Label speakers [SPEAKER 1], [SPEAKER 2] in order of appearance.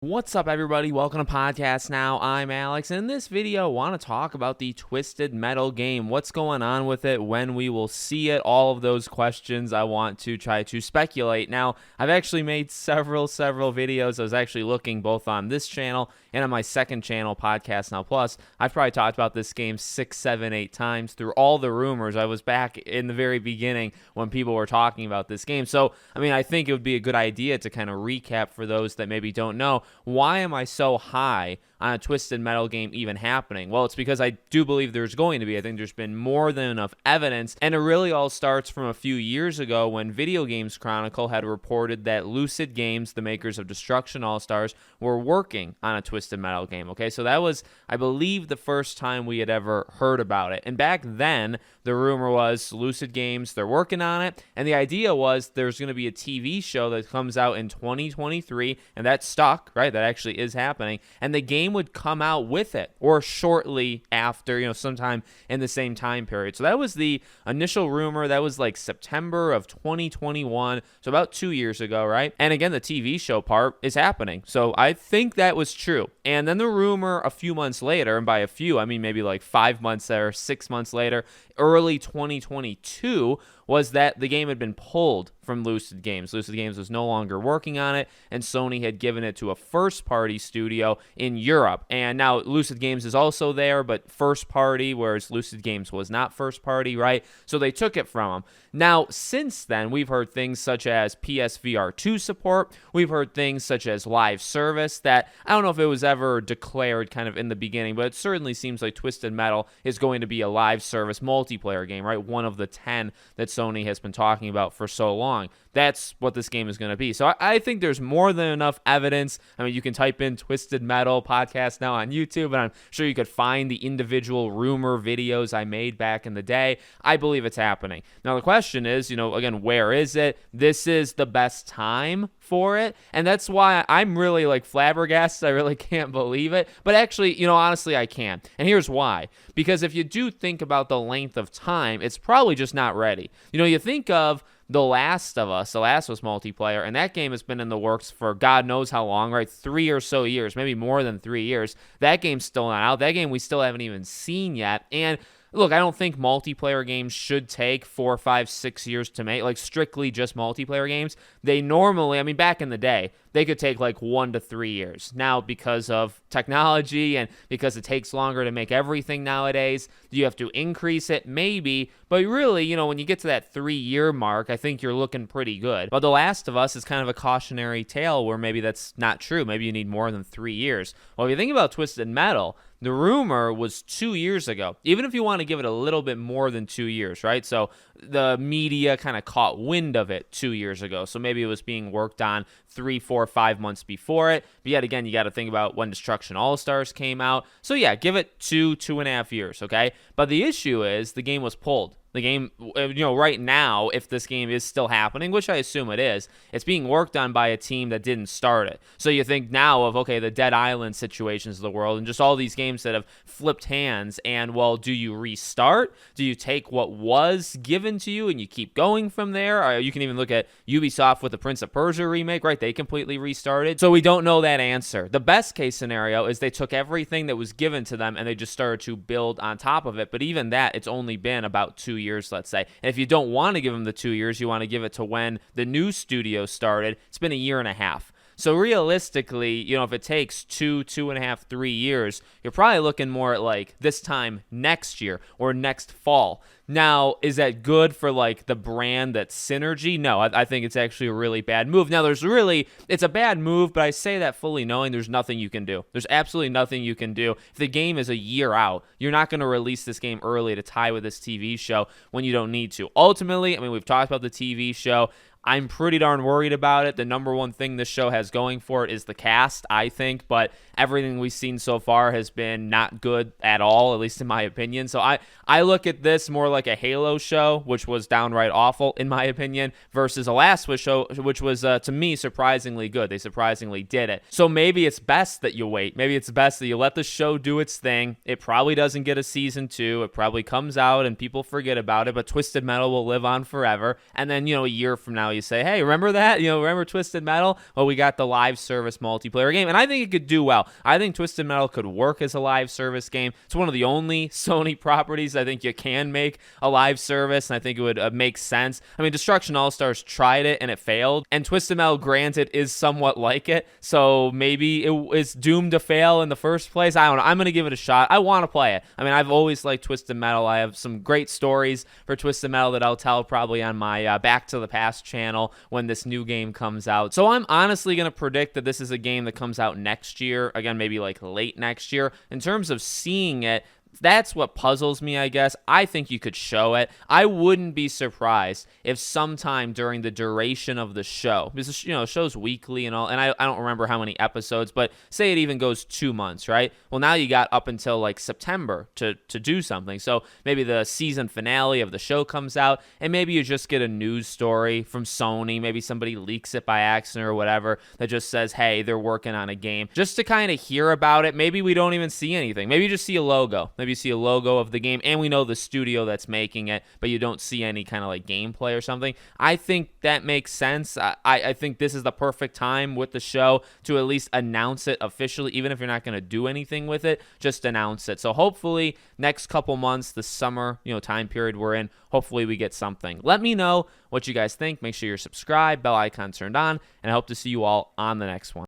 [SPEAKER 1] What's up, everybody? Welcome to Podcast Now. I'm Alex, and in this video, I want to talk about the Twisted Metal game. What's going on with it, when we will see it, all of those questions I want to try to speculate. Now, I've actually made several videos. I was actually looking both on this channel and on my second channel, Podcast Now Plus. I've probably talked about this game 6, 7, 8 times through all the rumors. I was back in the very beginning when people were talking about this game. So, I think it would be a good idea to kind of recap for those that maybe don't know. Why am I so high on a Twisted Metal game even happening? Well, it's because I do believe there's going to be. I think there's been more than enough evidence, and it really all starts from a few years ago when Video Games Chronicle had reported that Lucid Games, the makers of Destruction All-Stars, were working on a Twisted Metal game. Okay, so that was, I believe, the first time we had ever heard about it. And back then, the rumor was Lucid Games, they're working on it, and the idea was there's going to be a TV show that comes out in 2023, and that stuck, right? That actually is happening, and the game would come out with it or shortly after, sometime in the same time period. So that was the initial rumor. That was like September of 2021, so about 2 years ago, right? And again, the TV show part is happening. So I think that was true. And then the rumor a few months later, and by a few, I mean maybe like 5 months there, 6 months later, early 2022, was that the game had been pulled from Lucid Games. Lucid Games was no longer working on it, and Sony had given it to a first-party studio in Europe. And now Lucid Games is also there, but first-party, whereas Lucid Games was not first-party, right? So they took it from them. Now, since then, we've heard things such as PSVR 2 support. We've heard things such as live service that, I don't know if it was ever declared kind of in the beginning, but it certainly seems like Twisted Metal is going to be a live service multiplayer game, right? One of the 10 that Sony has been talking about for so long. That's what this game is going to be. So I think there's more than enough evidence. You can type in Twisted Metal Podcast Now on YouTube, and I'm sure you could find the individual rumor videos I made back in the day. I believe it's happening. Now, the question is, again, where is it? This is the best time for it, and that's why I'm really like flabbergasted. I really can't believe it, but actually, honestly, I can. And here's why. Because if you do think about the length of time, it's probably just not ready. You think of The Last of Us multiplayer, and that game has been in the works for God knows how long, right? 3 or so years, maybe more than 3 years. That game's still not out. That game we still haven't even seen yet. And look, I don't think multiplayer games should take 4, 5, 6 years to make, like strictly just multiplayer games. They normally, back in the day, they could take like 1 to 3 years. Now, because of technology and because it takes longer to make everything nowadays, you have to increase it, maybe. But really, when you get to that 3-year mark, I think you're looking pretty good. But The Last of Us is kind of a cautionary tale where maybe that's not true. Maybe you need more than 3 years. Well, if you think about Twisted Metal, the rumor was 2 years ago, even if you want to give it a little bit more than 2 years, right? So the media kind of caught wind of it 2 years ago. So maybe it was being worked on 3, 4, 5 months before it. But yet again, you got to think about when Destruction All-Stars came out. So yeah, give it 2.5 years, okay? But the issue is the game was pulled. The game, right now, if this game is still happening, which I assume it is, it's being worked on by a team that didn't start it. So you think now of, okay, the Dead Island situations of the world and just all these games that have flipped hands. And, well, do you restart? Do you take what was given to you and you keep going from there? Or you can even look at Ubisoft with the Prince of Persia remake, right? They completely restarted. So we don't know that answer. The best case scenario is they took everything that was given to them and they just started to build on top of it. But even that, it's only been about 2 years, let's say. And if you don't want to give them the 2 years, you want to give it to when the new studio started, it's been 1.5 years. So realistically, if it takes 2.5, 3 years, you're probably looking more at like this time next year or next fall. Now, is that good for like the brand that's Synergy? No, I think it's actually a really bad move. Now, it's a bad move, but I say that fully knowing there's nothing you can do. There's absolutely nothing you can do. If the game is a year out, you're not going to release this game early to tie with this TV show when you don't need to. Ultimately, we've talked about the TV show. I'm pretty darn worried about it. The number one thing this show has going for it is the cast, I think, but everything we've seen so far has been not good at all, at least in my opinion. So I look at this more like a Halo show, which was downright awful, in my opinion, versus a Last of Us show, which was, to me, surprisingly good. They surprisingly did it. So maybe it's best that you wait. Maybe it's best that you let the show do its thing. It probably doesn't get a season 2. It probably comes out and people forget about it, but Twisted Metal will live on forever. And then, a year from now, now you say, hey, remember that? Remember Twisted Metal? Well, we got the live service multiplayer game, and I think it could do well. I think Twisted Metal could work as a live service game. It's one of the only Sony properties I think you can make a live service, and I think it would make sense. I mean, Destruction All-Stars tried it, and it failed, and Twisted Metal, granted, is somewhat like it, so maybe it's doomed to fail in the first place. I don't know. I'm going to give it a shot. I want to play it. I mean, I've always liked Twisted Metal. I have some great stories for Twisted Metal that I'll tell probably on my Back to the Past channel when this new game comes out. So I'm honestly going to predict that this is a game that comes out next year. Again, maybe like late next year. In terms of seeing it, that's what puzzles me, I guess. I think you could show it. I wouldn't be surprised if sometime during the duration of the show, because show's weekly and all, and I don't remember how many episodes, but say it even goes 2 months, right? Well, now you got up until like September to do something. So maybe the season finale of the show comes out, and maybe you just get a news story from Sony. Maybe somebody leaks it by accident or whatever that just says, hey, they're working on a game. Just to kind of hear about it. Maybe we don't even see anything. Maybe you just see a logo. Maybe you see a logo of the game, and we know the studio that's making it, but you don't see any kind of like gameplay or something. I think that makes sense. I think this is the perfect time with the show to at least announce it officially, even if you're not going to do anything with it, just announce it. So hopefully next couple months, the summer, time period we're in, hopefully we get something. Let me know what you guys think. Make sure you're subscribed, bell icon turned on, and I hope to see you all on the next one.